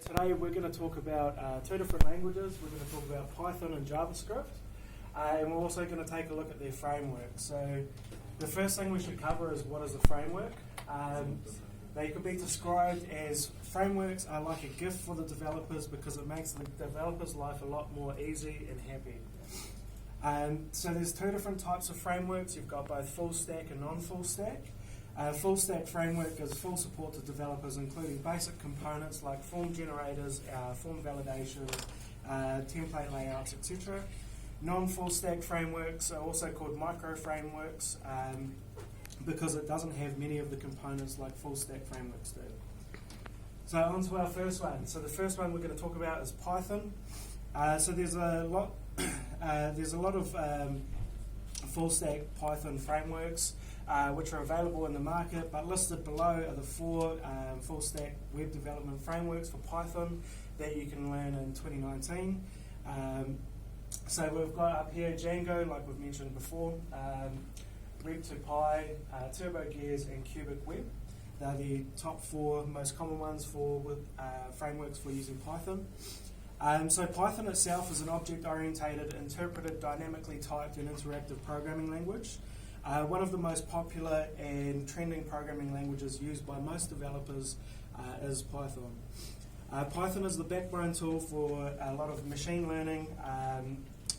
today we're going to talk about two different languages. We're going to talk about Python and JavaScript, and we're also going to take a look at their framework. So the first thing we should cover is what is a framework. They could be described as frameworks are like a gift for the developers because it makes the developer's life a lot more easy and happy. So there's two different types of frameworks. You've got both full stack and non-full stack. Full stack framework gives full support to developers, including basic components like form generators, form validation, template layouts, etc. Non-full stack frameworks are also called micro frameworks because it doesn't have many of the components like full stack frameworks do. So on to our first one. So the first one we're going to talk about is Python. So there's a lot of full stack Python frameworks which are available in the market, but listed below are the four full stack web development frameworks for Python that you can learn in 2019. So we've got up here Django, like we've mentioned before, Web2Py, TurboGears, and Cubic Web. They're the top four most common ones for frameworks for using Python. So Python itself is an object-oriented, interpreted, dynamically typed, and interactive programming language. One of the most popular and trending programming languages used by most developers is Python. Python is the backbone tool for a lot of machine learning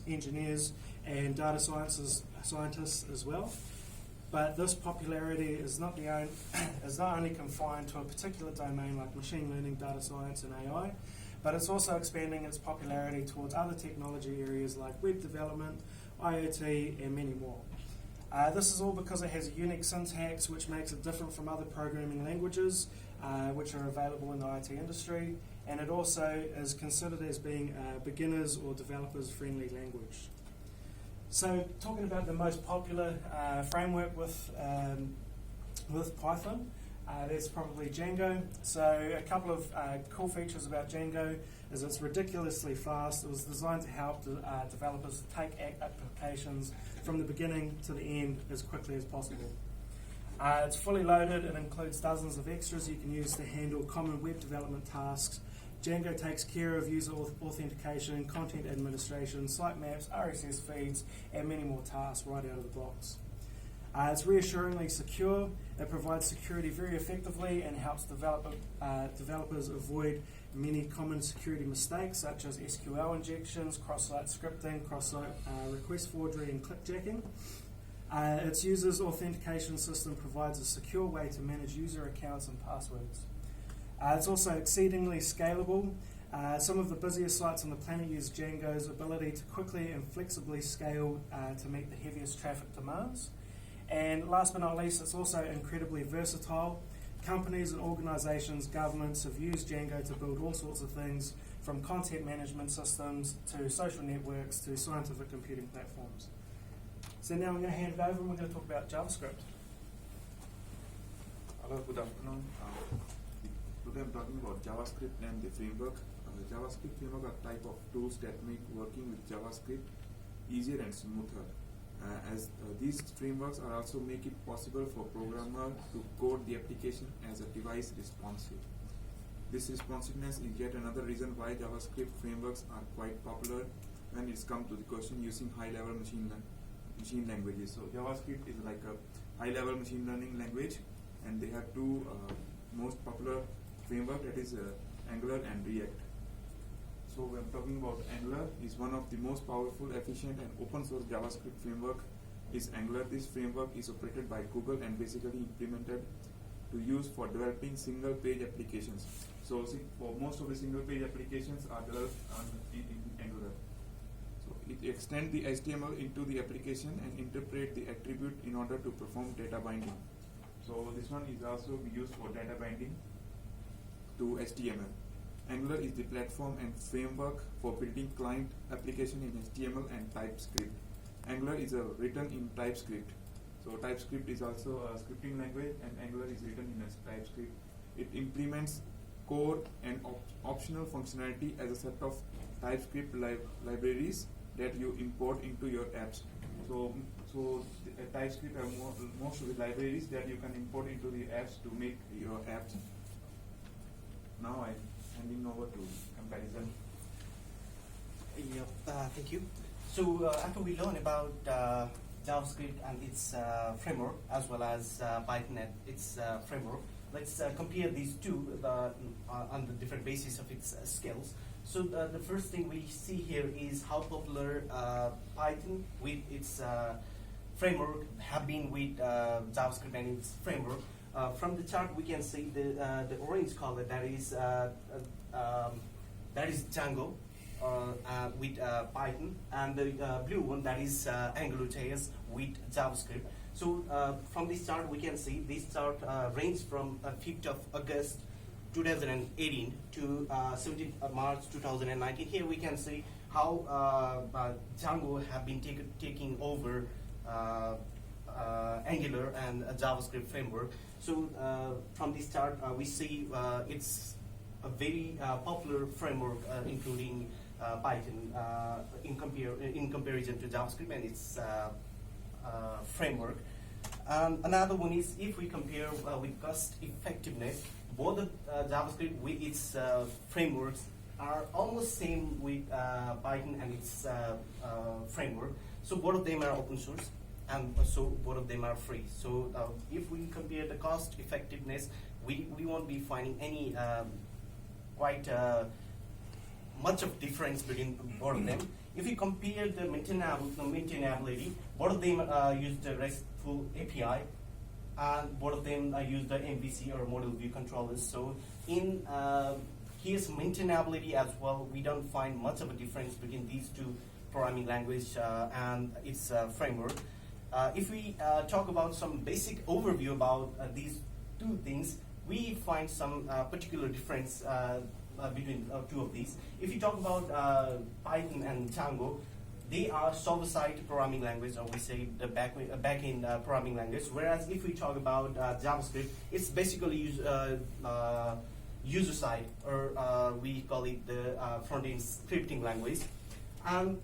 engineers and data scientists as well. But this popularity is not only confined to a particular domain like machine learning, data science, and AI, but it's also expanding its popularity towards other technology areas like web development, IoT, and many more. This is all because it has a unique syntax which makes it different from other programming languages which are available in the IT industry, and it also is considered as being a beginners or developers friendly language. So talking about the most popular framework with Python, that's probably Django. So a couple of cool features about Django is it's ridiculously fast. It was designed to help developers take applications from the beginning to the end as quickly as possible. It's fully loaded and includes dozens of extras you can use to handle common web development tasks. Django takes care of user authentication, content administration, sitemaps, RSS feeds, and many more tasks right out of the box. It's reassuringly secure. It provides security very effectively and helps developers avoid many common security mistakes such as SQL injections, cross-site scripting, cross-site request forgery, and clickjacking. Its users' authentication system provides a secure way to manage user accounts and passwords. It's also exceedingly scalable. Some of the busiest sites on the planet use Django's ability to quickly and flexibly scale to meet the heaviest traffic demands. And last but not least, it's also incredibly versatile. Companies and organizations, governments have used Django to build all sorts of things, from content management systems to social networks to scientific computing platforms. So now I'm going to hand it over and we're going to talk about JavaScript. Hello, good afternoon. Today I'm talking about JavaScript and the framework. JavaScript framework are type of tools that make working with JavaScript easier and smoother. As these frameworks are also make it possible for programmer to code the application as a device responsive. This responsiveness is yet another reason why JavaScript frameworks are quite popular when it's come to the question using high-level machine languages. So JavaScript is like a high-level machine learning language, and they have two most popular framework, that is Angular and React. So when I'm talking about Angular, is one of the most powerful, efficient, and open source JavaScript framework is Angular. This framework is operated by Google and basically implemented to use for developing single page applications. So for most of the single page applications are developed in Angular. So it extends the HTML into the application and interpret the attribute in order to perform data binding. So this one is also used for data binding to HTML. Angular is the platform and framework for building client application in HTML and TypeScript. Angular is written in TypeScript. So TypeScript is also a scripting language, and Angular is written in TypeScript. It implements core and optional functionality as a set of TypeScript libraries that you import into your apps. So TypeScript are most of the libraries that you can import into the apps to make your apps. Now I handing over to comparison. Yep, thank you. So after we learn about JavaScript and its framework, as well as Python and its framework, let's compare these two on the different basis of its skills. So the first thing we see here is how popular Python with its framework have been with JavaScript and its framework. From the chart, we can see the orange color that is Django with Python, and the blue one that is AngularJS with JavaScript. So from this chart, we can see this chart range from 5th of August 2018 to 17th of March 2019. Here we can see how Django have been taking over Angular and JavaScript framework. So from this chart, we see it's a very popular framework, including Python in comparison to JavaScript and its framework. Another one is if we compare with cost effectiveness, both the JavaScript with its frameworks are almost same with Python and its framework. So both of them are open source, and so both of them are free. So if we compare the cost effectiveness, we won't be finding any quite much of difference between both of them. If you compare the maintainability, both of them use the RESTful API, and both of them use the MVC or model view controllers. So in case maintainability as well, we don't find much of a difference between these two programming language and its framework. If we talk about some basic overview about these two things, we find some particular difference between two of these. If you talk about Python and Django, they are server-side programming language, or we say the back-end programming language. Whereas if we talk about JavaScript, it's basically user-side, or we call it the front-end scripting language. And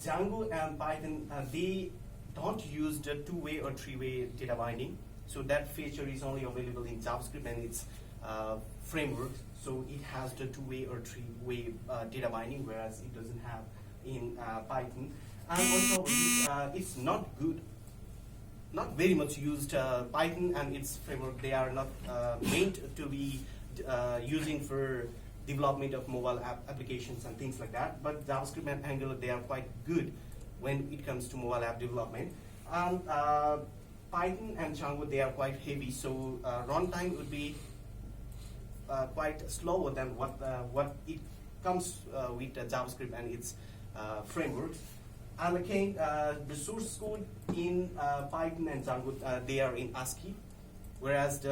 Django and Python, they don't use the two-way or three-way data binding. So that feature is only available in JavaScript and its framework. So it has the two-way or three-way data binding, whereas it doesn't have in Python. And also, it's not very much used. Python and its framework, they are not meant to be using for development of mobile applications and things like that. But JavaScript and Angular, they are quite good when it comes to mobile app development. And Python and Django, they are quite heavy, so runtime would be quite slower than what it comes with JavaScript and its framework. And again, the source code in Python and Django, they are in ASCII, whereas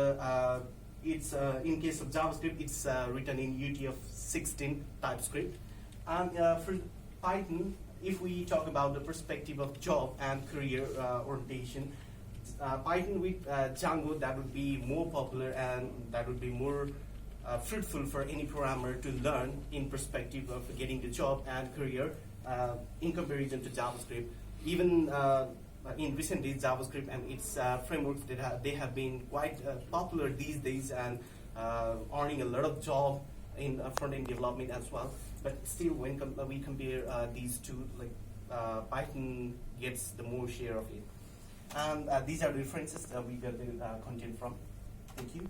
it's in case of JavaScript, it's written in UTF-16 TypeScript. And for Python, if we talk about the perspective of job and career orientation, Python with Django, that would be more popular, and that would be more fruitful for any programmer to learn in perspective of getting the job and career in comparison to JavaScript. Even in recent days, JavaScript and its frameworks, they have been quite popular these days, and earning a lot of job in front-end development as well. But still, when we compare these two, like Python gets the more share of it. And these are the references that we got the content from. Thank you.